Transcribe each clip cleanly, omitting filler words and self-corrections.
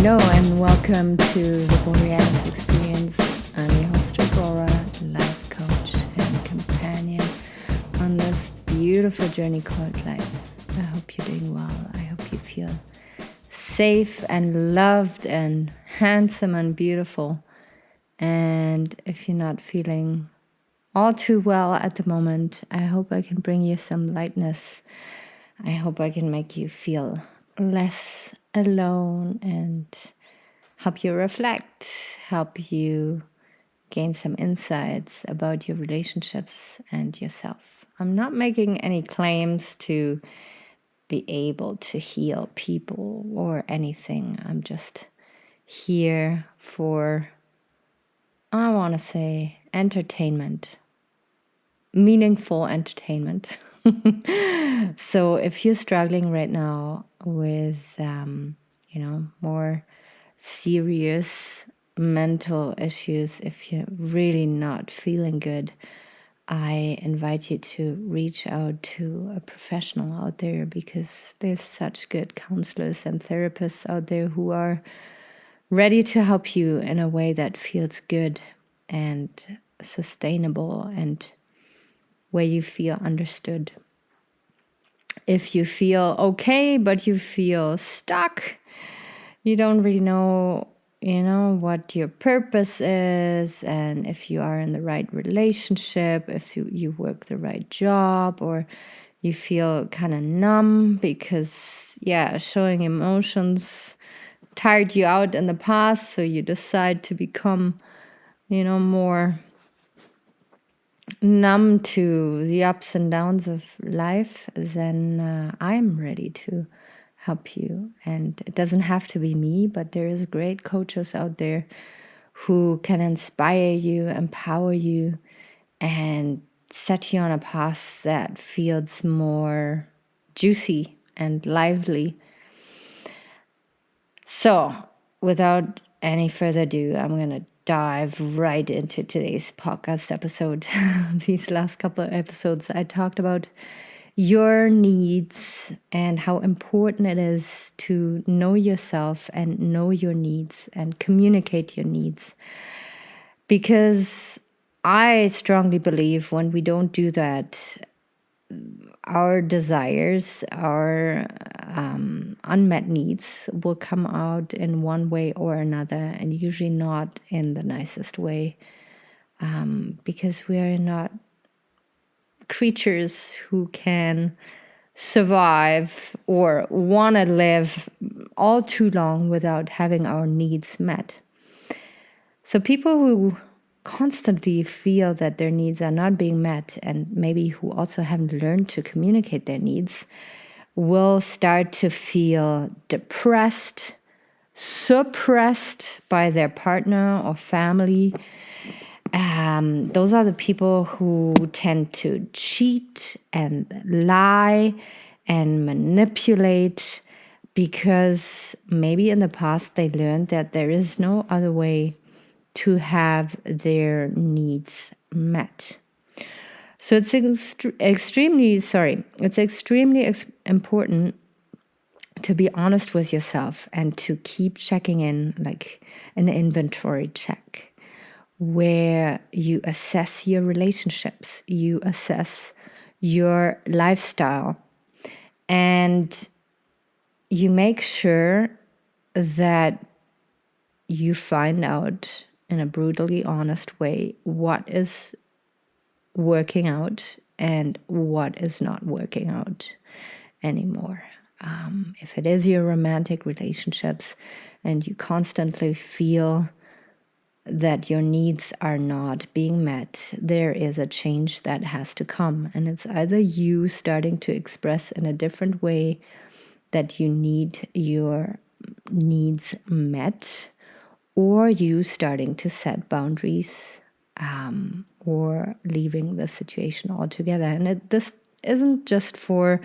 Hello and welcome to the Borealis Experience. I'm your host, Aurora, life coach and companion on this beautiful journey called life. I hope you're doing well. I hope you feel safe and loved and handsome and beautiful. And if you're not feeling all too well at the moment, I hope I can bring you some lightness. I hope I can make you feel less alone and help you reflect, help you gain some insights about your relationships and yourself. I'm not making any claims to be able to heal people or anything. I'm just here for, I want to say, entertainment, meaningful entertainment. So if you're struggling right now with, more serious mental issues, if you're really not feeling good, I invite you to reach out to a professional out there, because there's such good counselors and therapists out there who are ready to help you in a way that feels good and sustainable and where you feel understood. If you feel okay, but you feel stuck, you don't really know, what your purpose is, and if you are in the right relationship, if you work the right job, or you feel kind of numb because, showing emotions tired you out in the past, so you decide to become, more numb to the ups and downs of life, then I'm ready to help you. And it doesn't have to be me, but there is great coaches out there who can inspire you, empower you, and set you on a path that feels more juicy and lively. So, without any further ado, I'm going to dive right into today's podcast episode. These last couple of episodes, I talked about your needs and how important it is to know yourself and know your needs and communicate your needs. Because I strongly believe when we don't do that, our desires, our unmet needs will come out in one way or another, and usually not in the nicest way, because we are not creatures who can survive or want to live all too long without having our needs met. So people who constantly feel that their needs are not being met, and maybe who also haven't learned to communicate their needs, will start to feel depressed, suppressed by their partner or family. Those are the people who tend to cheat and lie and manipulate, because maybe in the past they learned that there is no other way to have their needs met. So it's extremely important to be honest with yourself and to keep checking in, like an inventory check, where you assess your relationships, you assess your lifestyle, and you make sure that you find out in a brutally honest way what is working out and what is not working out anymore. If it is your romantic relationships and you constantly feel that your needs are not being met, there is a change that has to come. And it's either you starting to express in a different way that you need your needs met, or you starting to set boundaries, or leaving the situation altogether. And this isn't just for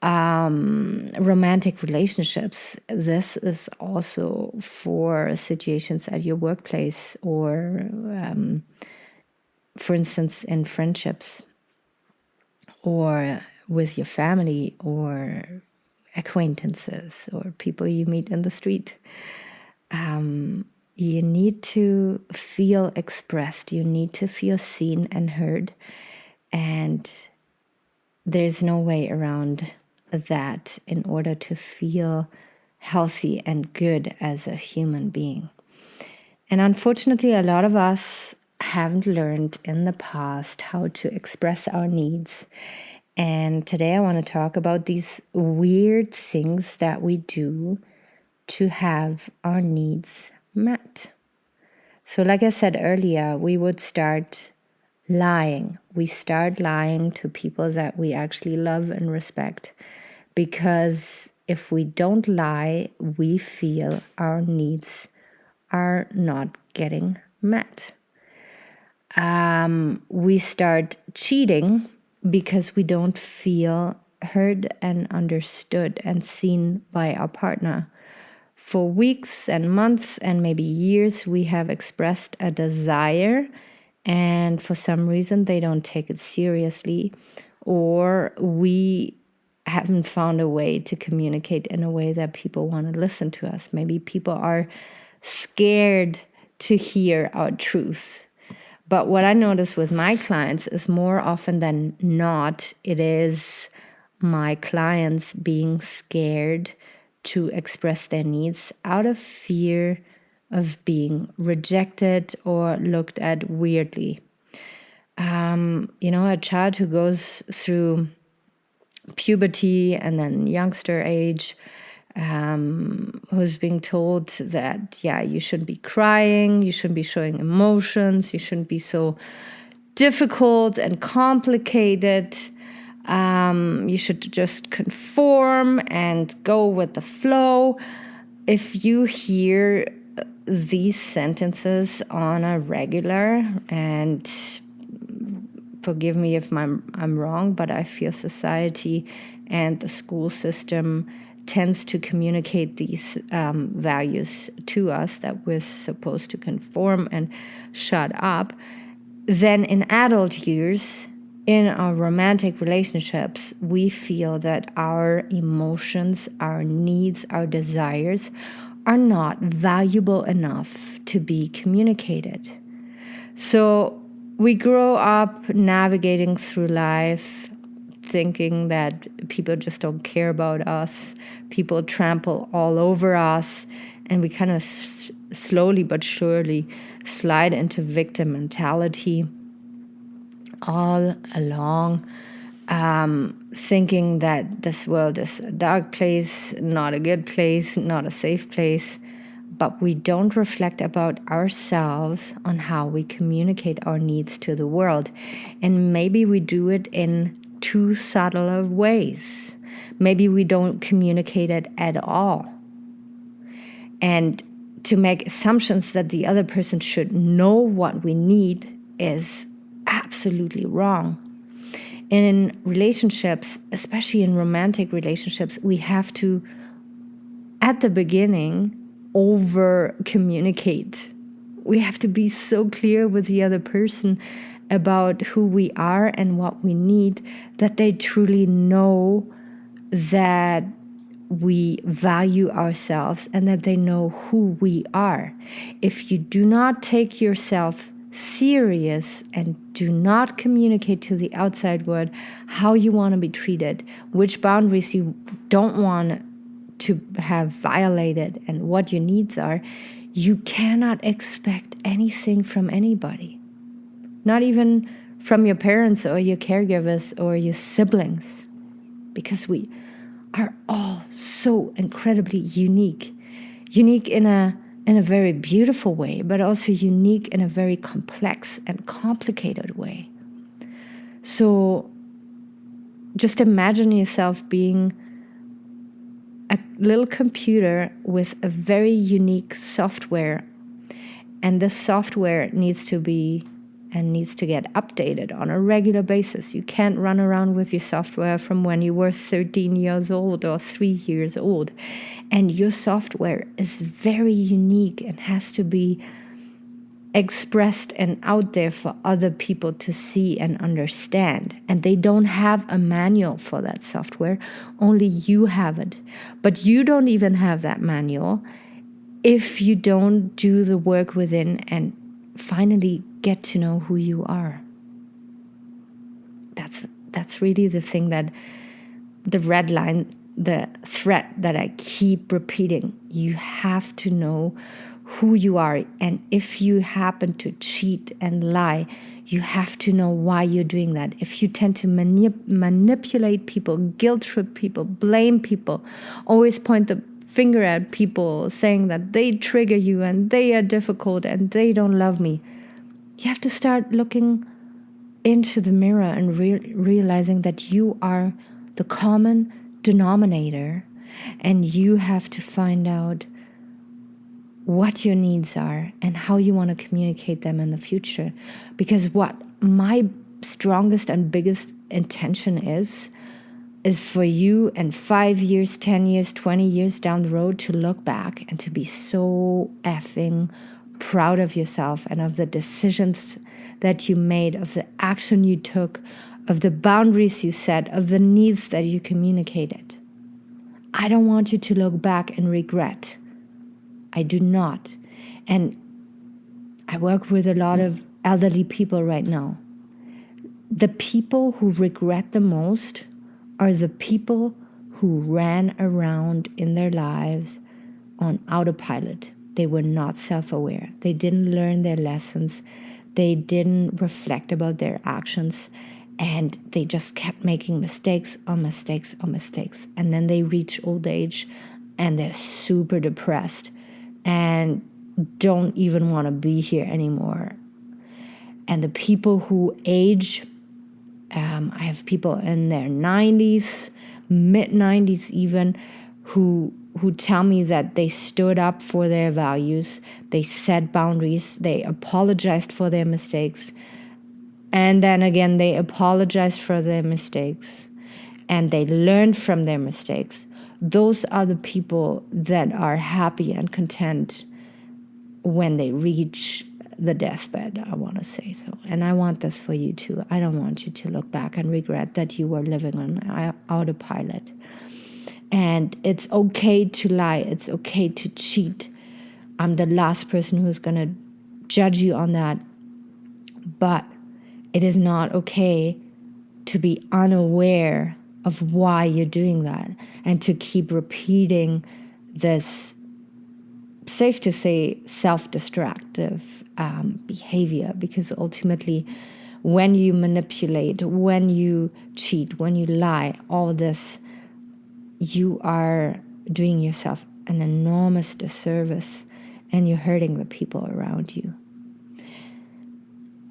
romantic relationships. This is also for situations at your workplace, or for instance in friendships, or with your family, or acquaintances or people you meet in the street. You need to feel expressed. You need to feel seen and heard. And there's no way around that in order to feel healthy and good as a human being. And unfortunately, a lot of us haven't learned in the past how to express our needs. And today I want to talk about these weird things that we do to have our needs met. So like I said earlier, we would start lying. We start lying to people that we actually love and respect, because if we don't lie, we feel our needs are not getting met. We start cheating because we don't feel heard and understood and seen by our partner. For weeks and months and maybe years, we have expressed a desire, and for some reason they don't take it seriously, or we haven't found a way to communicate in a way that people want to listen to us. Maybe people are scared to hear our truth. But what I notice with my clients is more often than not, it is my clients being scared to express their needs out of fear of being rejected or looked at weirdly. A child who goes through puberty and then youngster age, who's being told that, you shouldn't be crying, you shouldn't be showing emotions, you shouldn't be so difficult and complicated. You should just conform and go with the flow. If you hear these sentences on a regular, and forgive me if I'm wrong, but I feel society and the school system tends to communicate these values to us, that we're supposed to conform and shut up. Then in adult years, in our romantic relationships, we feel that our emotions, our needs, our desires are not valuable enough to be communicated. So we grow up navigating through life thinking that people just don't care about us, people trample all over us, and we kind of slowly but surely slide into victim mentality all along, thinking that this world is a dark place, not a good place, not a safe place. But we don't reflect about ourselves on how we communicate our needs to the world. And maybe we do it in too subtle of ways. Maybe we don't communicate it at all. And to make assumptions that the other person should know what we need is absolutely wrong. And in relationships, especially in romantic relationships, we have to, at the beginning, over communicate. We have to be so clear with the other person about who we are and what we need, that they truly know that we value ourselves and that they know who we are. If you do not take yourself serious and do not communicate to the outside world how you want to be treated, which boundaries you don't want to have violated, and what your needs are, you cannot expect anything from anybody. Not even from your parents or your caregivers or your siblings, because we are all so incredibly unique. Unique in a very beautiful way, but also unique in a very complex and complicated way. So just imagine yourself being a little computer with a very unique software, and this software needs to get updated on a regular basis. You can't run around with your software from when you were 13 years old or 3 years old. And your software is very unique and has to be expressed and out there for other people to see and understand. And they don't have a manual for that software. Only you have it. But you don't even have that manual if you don't do the work within and finally get to know who you are. That's really the thing, that the red line, the thread that I keep repeating. You have to know who you are. And if you happen to cheat and lie, you have to know why you're doing that. If you tend to manipulate people, guilt trip people, blame people, always point the finger at people saying that they trigger you and they are difficult and they don't love me, you have to start looking into the mirror and realizing that you are the common denominator, and you have to find out what your needs are and how you want to communicate them in the future. Because what my strongest and biggest intention is for you in 5 years, 10 years, 20 years down the road to look back and to be so effing proud of yourself and of the decisions that you made, of the action you took, of the boundaries you set, of the needs that you communicated. I don't want you to look back and regret. I do not. And I work with a lot of elderly people right now. The people who regret the most are the people who ran around in their lives on autopilot. They were not self-aware. They didn't learn their lessons. They didn't reflect about their actions. And they just kept making mistakes on mistakes on mistakes. And then they reach old age and they're super depressed and don't even want to be here anymore. And the people who age, I have people in their 90s, mid-90s even, who tell me that they stood up for their values, they set boundaries, they apologized for their mistakes, and then again they apologized for their mistakes, and they learned from their mistakes. Those are the people that are happy and content when they reach the deathbed, I want to say so. And I want this for you too. I don't want you to look back and regret that you were living on autopilot. And it's okay to lie. It's okay to cheat. I'm the last person who's going to judge you on that. But it is not okay to be unaware of why you're doing that and to keep repeating this, safe to say, self-destructive behavior. Because ultimately, when you manipulate, when you cheat, when you lie, all this, you are doing yourself an enormous disservice and you're hurting the people around you.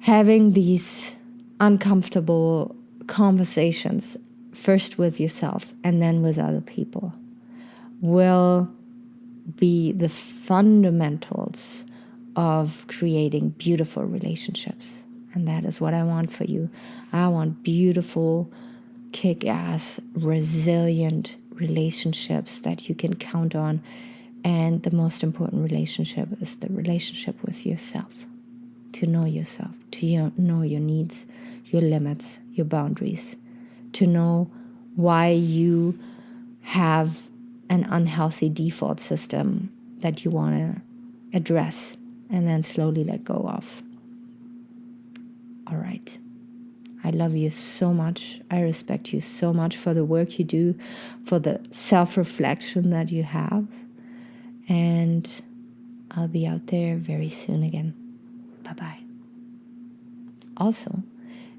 Having these uncomfortable conversations, first with yourself and then with other people, will be the fundamentals of creating beautiful relationships. And that is what I want for you. I want beautiful, kick-ass, resilient relationships that you can count on. And the most important relationship is the relationship with yourself. To know yourself, to know your needs, your limits, your boundaries, to know why you have an unhealthy default system that you want to address and then slowly let go of. All right. I love you so much. I respect you so much for the work you do, for the self-reflection that you have. And I'll be out there very soon again. Bye-bye. Also,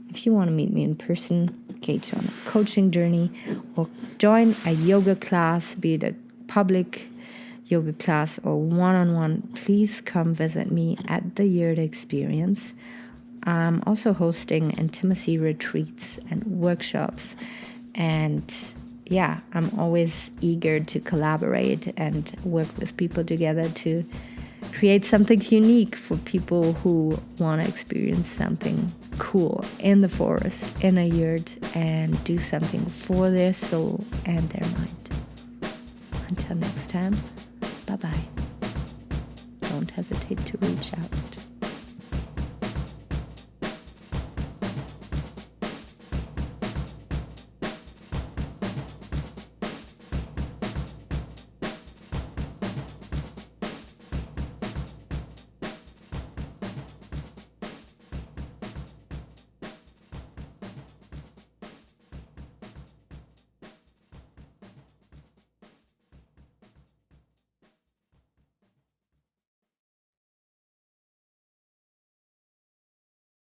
if you want to meet me in person, engage on a coaching journey, or join a yoga class, be it a public yoga class or one-on-one, please come visit me at the Erode Experience. I'm also hosting intimacy retreats and workshops. And yeah, I'm always eager to collaborate and work with people together to create something unique for people who want to experience something cool in the forest, in a yurt, and do something for their soul and their mind. Until next time, bye-bye. Don't hesitate to reach out.